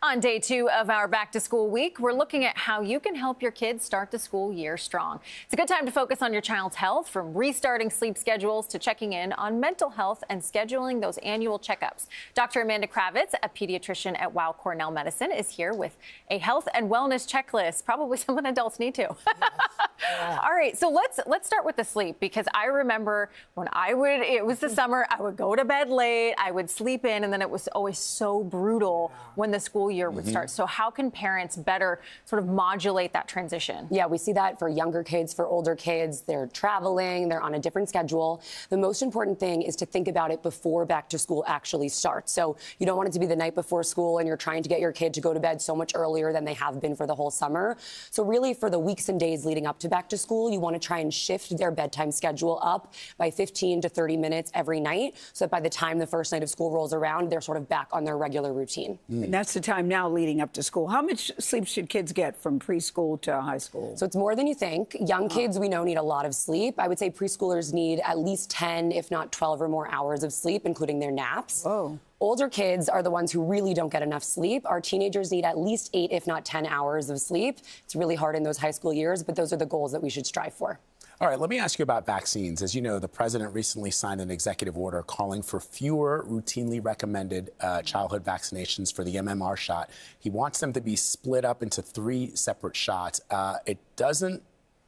On day 2 of our back to school week, we're looking at how you can help your kids start the school year strong. It's a good time to focus on your child's health, from restarting sleep schedules to checking in on mental health and scheduling those annual checkups. Dr. Amanda Kravitz, a pediatrician at Weill Cornell Medicine, is here with a health and wellness checklist, probably something adults need to. Yeah. All right, so let's start with the sleep, because I remember when it was the summer, I would go to bed late, I would sleep in, and then it was always so brutal when the school year would start. So how can parents better sort of modulate that transition? Yeah, we see that for younger kids, for older kids. They're traveling, they're on a different schedule. The most important thing is to think about it before back to school actually starts. So you don't want it to be the night before school and you're trying to get your kid to go to bed so much earlier than they have been for the whole summer. So really, for the weeks and days leading up to back to school, you want to try and shift their bedtime schedule up by 15 to 30 minutes every night, so that by the time the first night of school rolls around, they're sort of back on their regular routine. And that's the time now leading up to school. How much sleep should kids get from preschool to high school? So it's more than you think. Young kids, we know, need a lot of sleep. I would say preschoolers need at least 10, if not 12 or more hours of sleep, including their naps. Whoa. Older kids are the ones who really don't get enough sleep. Our teenagers need at least 8, if not 10 hours of sleep. It's really hard in those high school years, but those are the goals that we should strive for. All right, let me ask you about vaccines. As you know, the president recently signed an executive order calling for fewer routinely recommended childhood vaccinations for the MMR shot. He wants them to be split up into 3 separate shots. It doesn't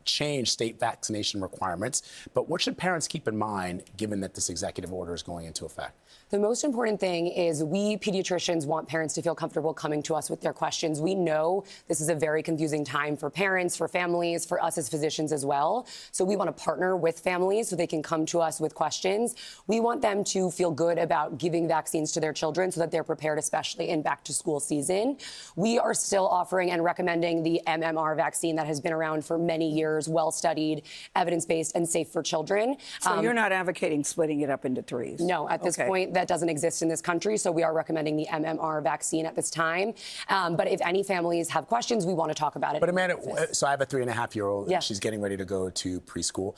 change state vaccination requirements, but what should parents keep in mind given that this executive order is going into effect? The most important thing is we pediatricians want parents to feel comfortable coming to us with their questions. We know this is a very confusing time for parents, for families, for us as physicians as well. So we want to partner with families so they can come to us with questions. We want them to feel good about giving vaccines to their children so that they're prepared, especially in back to school season. We are still offering and recommending the MMR vaccine that has been around for many years, well studied, evidence-based, and safe for children. So you're not advocating splitting it up into 3s? No, at this point, that doesn't exist in this country, so we are recommending the MMR vaccine at this time. But if any families have questions, we want to talk about it. But Amanda, so I have a 3.5-year-old. Yeah. She's getting ready to go to preschool.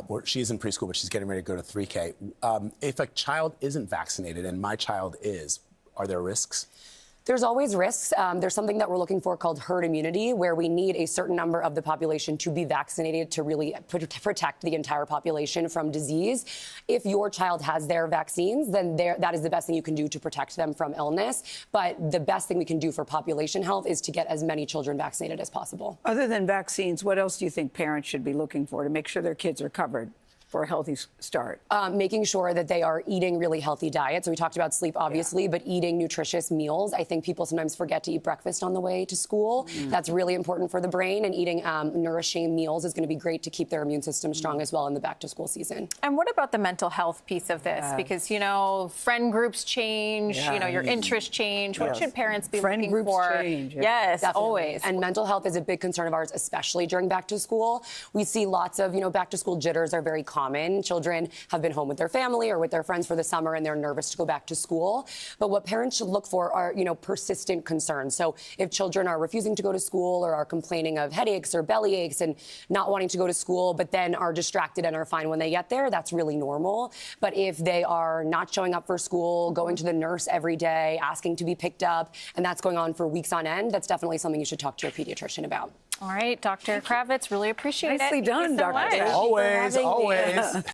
Or she is in preschool, but she's getting ready to go to 3K. If a child isn't vaccinated and my child is, are there risks? There's always risks. There's something that we're looking for called herd immunity, where we need a certain number of the population to be vaccinated to really protect the entire population from disease. If your child has their vaccines, then that is the best thing you can do to protect them from illness. But the best thing we can do for population health is to get as many children vaccinated as possible. Other than vaccines, what else do you think parents should be looking for to make sure their kids are covered for a healthy start? Making sure that they are eating really healthy diets. So we talked about sleep, obviously, but eating nutritious meals. I think people sometimes forget to eat breakfast on the way to school. That's really important for the brain, and eating nourishing meals is going to be great to keep their immune system strong as well in the back to school season. And what about the mental health piece of this? Because, you know, friend groups change, you know, your interests change. What should parents be looking for? Friend groups change. Yes, Definitely. always. And mental health is a big concern of ours, especially during back to school. We see lots of, back to school jitters are very common. Children have been home with their family or with their friends for the summer and they're nervous to go back to school. But what parents should look for are, persistent concerns. So if children are refusing to go to school or are complaining of headaches or belly aches and not wanting to go to school, but then are distracted and are fine when they get there, that's really normal. But if they are not showing up for school, going to the nurse every day, asking to be picked up, and that's going on for weeks on end, that's definitely something you should talk to your pediatrician about. All right, Dr. Kravitz, really appreciate it. Nicely done, Dr. Thank you so much. Always, always.